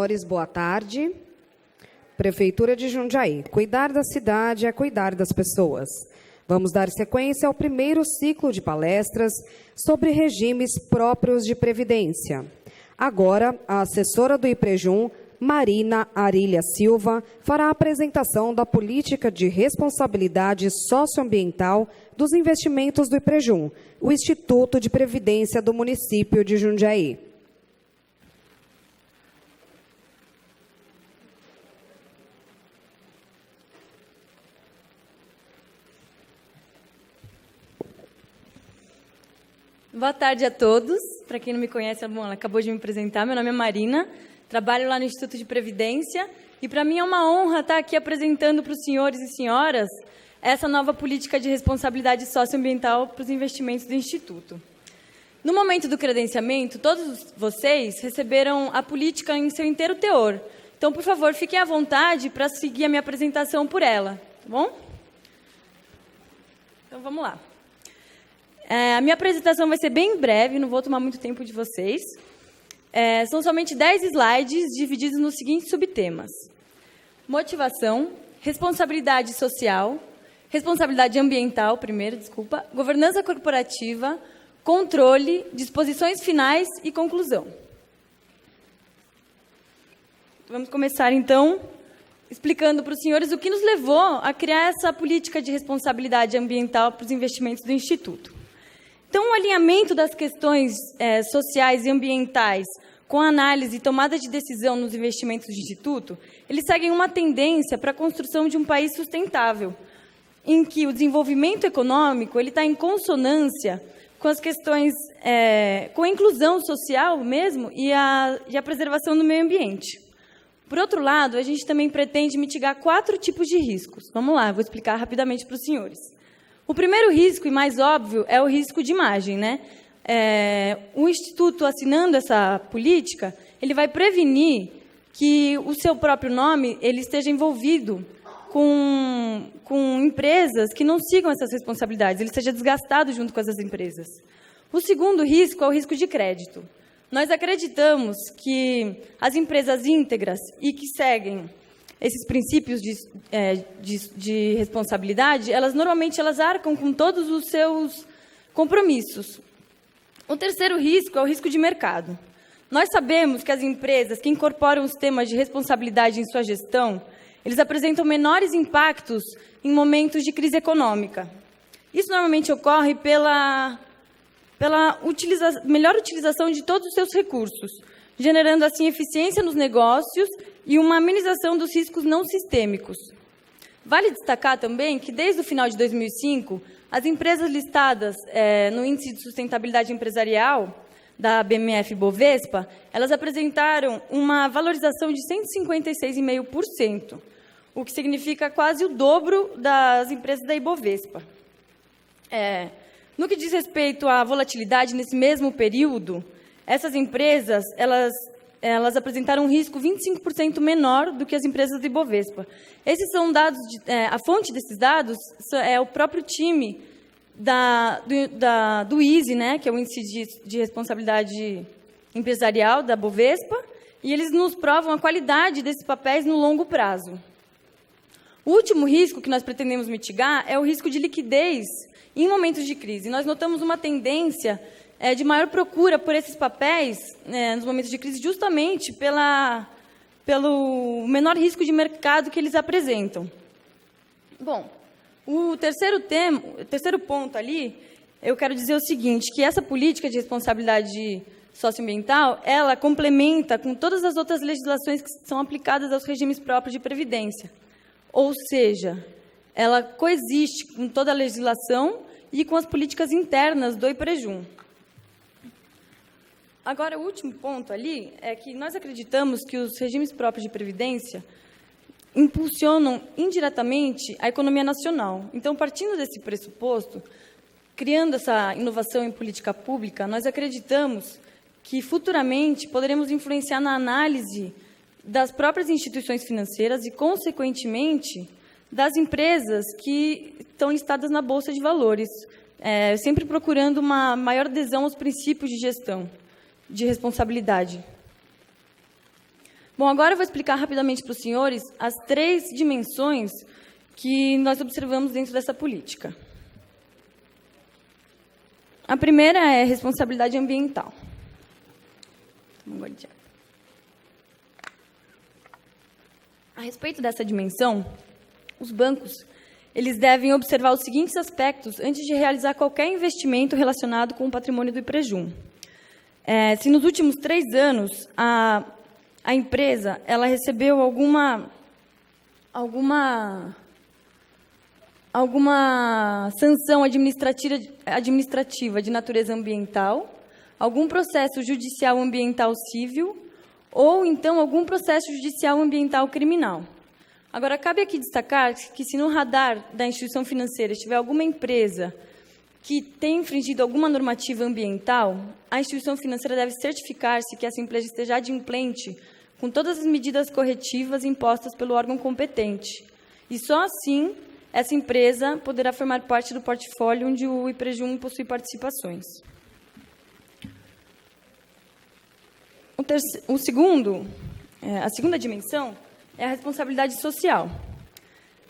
Senhores, boa tarde. Prefeitura de Jundiaí. Cuidar da cidade é cuidar das pessoas. Vamos dar sequência ao primeiro ciclo de palestras sobre regimes próprios de previdência. Agora, a assessora do IPREJUM, Marina Arília Silva, fará a apresentação da política de responsabilidade socioambiental dos investimentos do IPREJUM, o Instituto de Previdência do município de Jundiaí. Boa tarde a todos. Para quem não me conhece, bom, ela acabou de me apresentar. Meu nome é Marina, trabalho lá no Instituto de Previdência e para mim é uma honra estar aqui apresentando para os senhores e senhoras essa nova política de responsabilidade socioambiental para os investimentos do Instituto. No momento do credenciamento, todos vocês receberam a política em seu inteiro teor. Então, por favor, fiquem à vontade para seguir a minha apresentação por ela, tá bom? Então, vamos lá. A minha apresentação vai ser bem breve, não vou tomar muito tempo de vocês. São somente 10 slides divididos nos seguintes subtemas: motivação, responsabilidade social, responsabilidade ambiental, governança corporativa, controle, disposições finais e conclusão. Vamos começar, então, explicando para os senhores o que nos levou a criar essa política de responsabilidade ambiental para os investimentos do Instituto. Então, o alinhamento das questões sociais e ambientais com a análise e tomada de decisão nos investimentos do Instituto, eles seguem uma tendência para a construção de um país sustentável, em que o desenvolvimento econômico ele está em consonância com as questões, com a inclusão social mesmo e a preservação do meio ambiente. Por outro lado, a gente também pretende mitigar 4 tipos de riscos. Vamos lá, vou explicar rapidamente para os senhores. O primeiro risco, e mais óbvio, é o risco de imagem, né? O Instituto, assinando essa política, ele vai prevenir que o seu próprio nome ele esteja envolvido com empresas que não sigam essas responsabilidades, ele seja desgastado junto com essas empresas. O segundo risco é o risco de crédito. Nós acreditamos que as empresas íntegras e que seguem esses princípios de responsabilidade, normalmente elas arcam com todos os seus compromissos. O terceiro risco é o risco de mercado. Nós sabemos que as empresas que incorporam os temas de responsabilidade em sua gestão, eles apresentam menores impactos em momentos de crise econômica. Isso normalmente ocorre pela melhor utilização de todos os seus recursos, generando, assim, eficiência nos negócios e uma amenização dos riscos não sistêmicos. Vale destacar também que, desde o final de 2005, as empresas listadas no Índice de Sustentabilidade Empresarial da BMF-Bovespa, elas apresentaram uma valorização de 156,5%, o que significa quase o dobro das empresas da Ibovespa. No que diz respeito à volatilidade, nesse mesmo período, essas empresas, elas apresentaram um risco 25% menor do que as empresas do Ibovespa. Esses são dados, a fonte desses dados é o próprio time do ISE, né, que é o Índice de Responsabilidade Empresarial da Bovespa, e eles nos provam a qualidade desses papéis no longo prazo. O último risco que nós pretendemos mitigar é o risco de liquidez em momentos de crise. Nós notamos uma tendência de maior procura por esses papéis nos momentos de crise, justamente pelo menor risco de mercado que eles apresentam. Bom, o terceiro ponto ali, eu quero dizer o seguinte, que essa política de responsabilidade socioambiental, ela complementa com todas as outras legislações que são aplicadas aos regimes próprios de previdência. Ou seja, ela coexiste com toda a legislação e com as políticas internas do IPREJUM. Agora, o último ponto ali é que nós acreditamos que os regimes próprios de previdência impulsionam indiretamente a economia nacional. Então, partindo desse pressuposto, criando essa inovação em política pública, nós acreditamos que futuramente poderemos influenciar na análise das próprias instituições financeiras e, consequentemente, das empresas que estão listadas na Bolsa de Valores, sempre procurando uma maior adesão aos princípios de gestão, de responsabilidade. Bom, agora eu vou explicar rapidamente para os senhores as 3 dimensões que nós observamos dentro dessa política. A primeira é responsabilidade ambiental. A respeito dessa dimensão, os bancos eles devem observar os seguintes aspectos antes de realizar qualquer investimento relacionado com o patrimônio do IPREJUM. Se nos últimos 3 anos a empresa ela recebeu alguma sanção administrativa de natureza ambiental, algum processo judicial ambiental civil, ou então algum processo judicial ambiental criminal. Agora, cabe aqui destacar que se no radar da instituição financeira estiver alguma empresa que tem infringido alguma normativa ambiental, a instituição financeira deve certificar-se que essa empresa esteja adimplente com todas as medidas corretivas impostas pelo órgão competente. E só assim essa empresa poderá formar parte do portfólio onde o IPREJUM possui participações. A segunda dimensão é a responsabilidade social.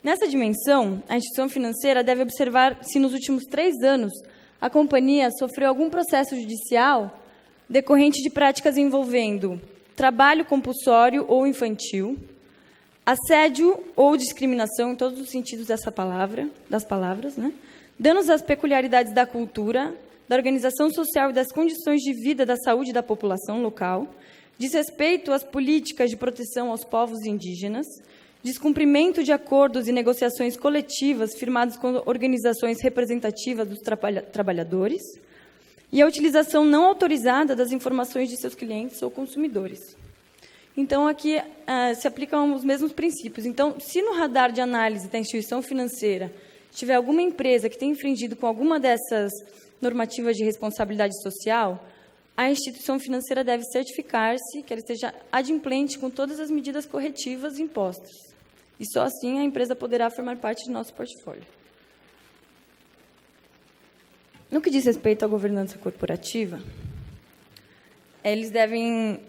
Nessa dimensão, a instituição financeira deve observar se nos últimos 3 anos a companhia sofreu algum processo judicial decorrente de práticas envolvendo trabalho compulsório ou infantil, assédio ou discriminação, em todos os sentidos das palavras, né? Danos às peculiaridades da cultura, da organização social e das condições de vida da saúde da população local, desrespeito às políticas de proteção aos povos indígenas, descumprimento de acordos e negociações coletivas firmados com organizações representativas dos trabalhadores e a utilização não autorizada das informações de seus clientes ou consumidores. Então, aqui se aplicam os mesmos princípios. Então, se no radar de análise da instituição financeira tiver alguma empresa que tenha infringido com alguma dessas normativas de responsabilidade social, a instituição financeira deve certificar-se que ela esteja adimplente com todas as medidas corretivas impostas. E só assim a empresa poderá formar parte do nosso portfólio. No que diz respeito à governança corporativa, eles devem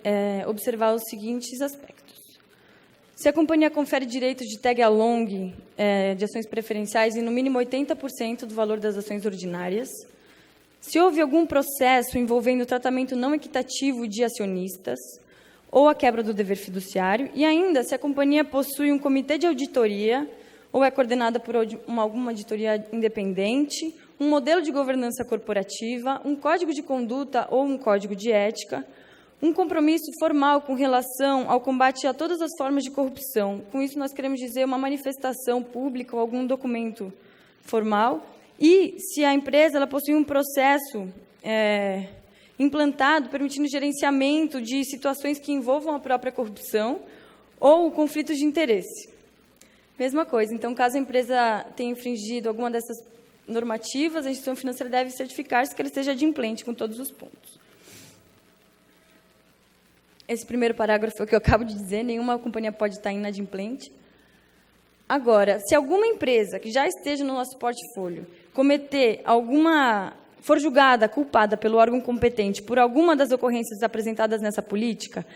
observar os seguintes aspectos. Se a companhia confere direitos de tag-along de ações preferenciais em no mínimo 80% do valor das ações ordinárias, se houve algum processo envolvendo o tratamento não equitativo de acionistas ou a quebra do dever fiduciário, e ainda se a companhia possui um comitê de auditoria ou é coordenada por alguma auditoria independente, um modelo de governança corporativa, um código de conduta ou um código de ética, um compromisso formal com relação ao combate a todas as formas de corrupção. Com isso, nós queremos dizer uma manifestação pública ou algum documento formal. E se a empresa ela possui um processo implantado, permitindo gerenciamento de situações que envolvam a própria corrupção ou conflitos de interesse. Mesma coisa. Então, caso a empresa tenha infringido alguma dessas normativas, a instituição financeira deve certificar-se que ela esteja adimplente com todos os pontos. Esse primeiro parágrafo é o que eu acabo de dizer, nenhuma companhia pode estar inadimplente. Agora, se alguma empresa que já esteja no nosso portfólio for julgada, culpada pelo órgão competente por alguma das ocorrências apresentadas nessa política,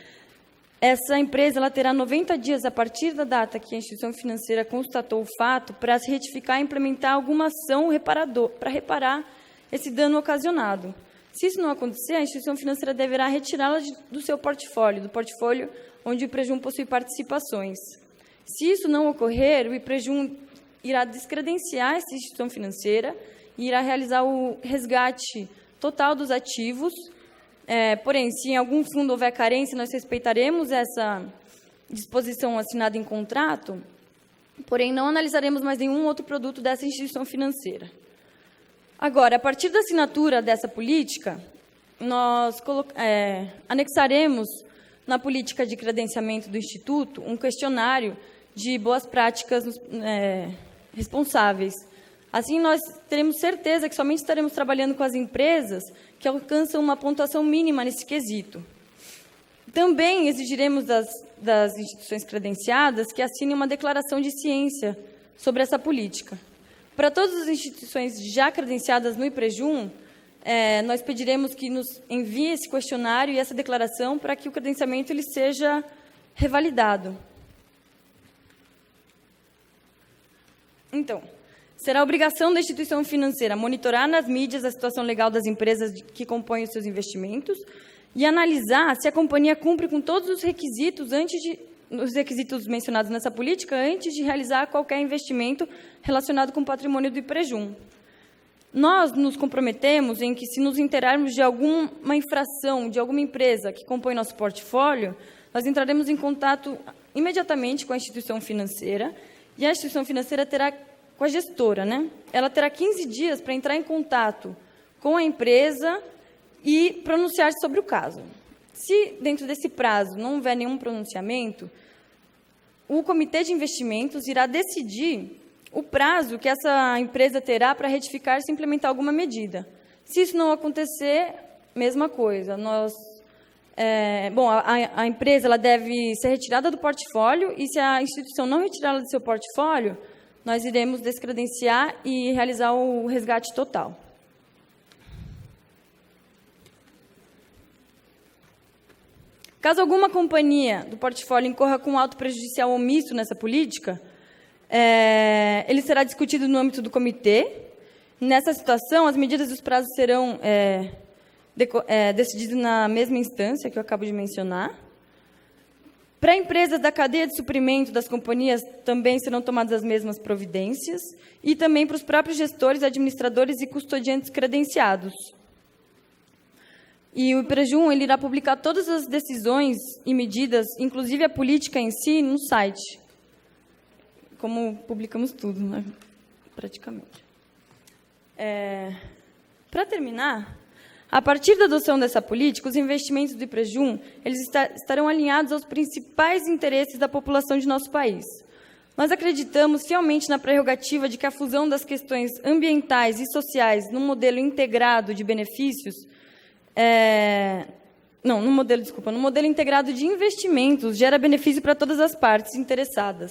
essa empresa ela terá 90 dias a partir da data que a instituição financeira constatou o fato para se retificar e implementar alguma ação para reparar esse dano ocasionado. Se isso não acontecer, a instituição financeira deverá retirá-la do seu portfólio, do portfólio onde o IPREJUM possui participações. Se isso não ocorrer, o IPREJUM irá descredenciar essa instituição financeira e irá realizar o resgate total dos ativos. Porém, se em algum fundo houver carência, nós respeitaremos essa disposição assinada em contrato, porém não analisaremos mais nenhum outro produto dessa instituição financeira. Agora, a partir da assinatura dessa política, nós anexaremos na política de credenciamento do Instituto um questionário de boas práticas responsáveis. Assim, nós teremos certeza que somente estaremos trabalhando com as empresas que alcançam uma pontuação mínima nesse quesito. Também exigiremos das instituições credenciadas que assinem uma declaração de ciência sobre essa política. Para todas as instituições já credenciadas no IPREJUM, nós pediremos que nos envie esse questionário e essa declaração para que o credenciamento ele seja revalidado. Então, será obrigação da instituição financeira monitorar nas mídias a situação legal das empresas que compõem os seus investimentos e analisar se a companhia cumpre com todos os requisitos mencionados nessa política antes de realizar qualquer investimento relacionado com o patrimônio do IPREJUM. Nós nos comprometemos em que, se nos interarmos de alguma infração de alguma empresa que compõe nosso portfólio, nós entraremos em contato imediatamente com a instituição financeira, e a instituição financeira terá, com a gestora, né? Ela terá 15 dias para entrar em contato com a empresa e pronunciar-se sobre o caso. Se, dentro desse prazo, não houver nenhum pronunciamento, o Comitê de Investimentos irá decidir o prazo que essa empresa terá para retificar e implementar alguma medida. Se isso não acontecer, mesma coisa. A empresa ela deve ser retirada do portfólio e, se a instituição não retirá-la do seu portfólio, nós iremos descredenciar e realizar o resgate total. Caso alguma companhia do portfólio incorra com auto prejudicial omisso nessa política, ele será discutido no âmbito do comitê. Nessa situação, as medidas e os prazos serão decididos na mesma instância que eu acabo de mencionar. Para empresas da cadeia de suprimento das companhias, também serão tomadas as mesmas providências, e também para os próprios gestores, administradores e custodiantes credenciados. E o IPREJUM ele irá publicar todas as decisões e medidas, inclusive a política em si, no site, como publicamos tudo, né? Praticamente. Para terminar, a partir da adoção dessa política, os investimentos do IPREJUM eles estarão alinhados aos principais interesses da população de nosso país. Nós acreditamos fielmente na prerrogativa de que a fusão das questões ambientais e sociais num modelo integrado de benefícios, no modelo integrado de investimentos gera benefício para todas as partes interessadas,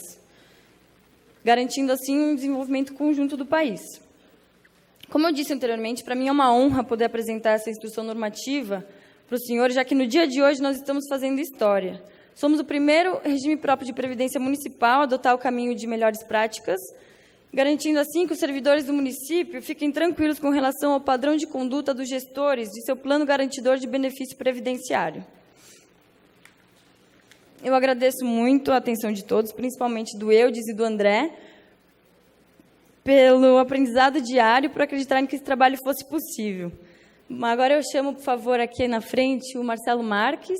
garantindo assim um desenvolvimento conjunto do país. Como eu disse anteriormente, para mim é uma honra poder apresentar essa instrução normativa para os senhores, já que no dia de hoje nós estamos fazendo história. Somos o primeiro regime próprio de previdência municipal a adotar o caminho de melhores práticas, garantindo assim que os servidores do município fiquem tranquilos com relação ao padrão de conduta dos gestores de seu plano garantidor de benefício previdenciário. Eu agradeço muito a atenção de todos, principalmente do Eudes e do André, pelo aprendizado diário, por acreditarem que esse trabalho fosse possível. Agora eu chamo, por favor, aqui na frente o Marcelo Marques,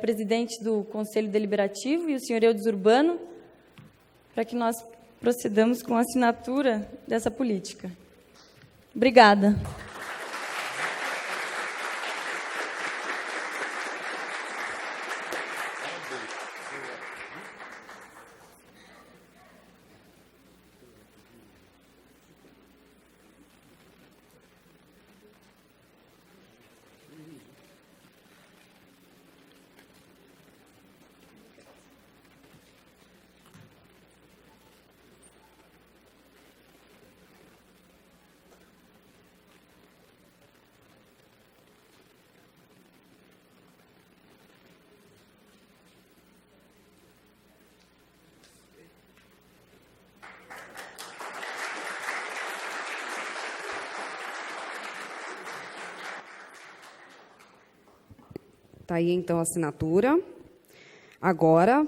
presidente do Conselho Deliberativo, e o senhor Eudes Urbano, para que nós procedamos com a assinatura dessa política. Obrigada. Está aí, então, a assinatura. Agora,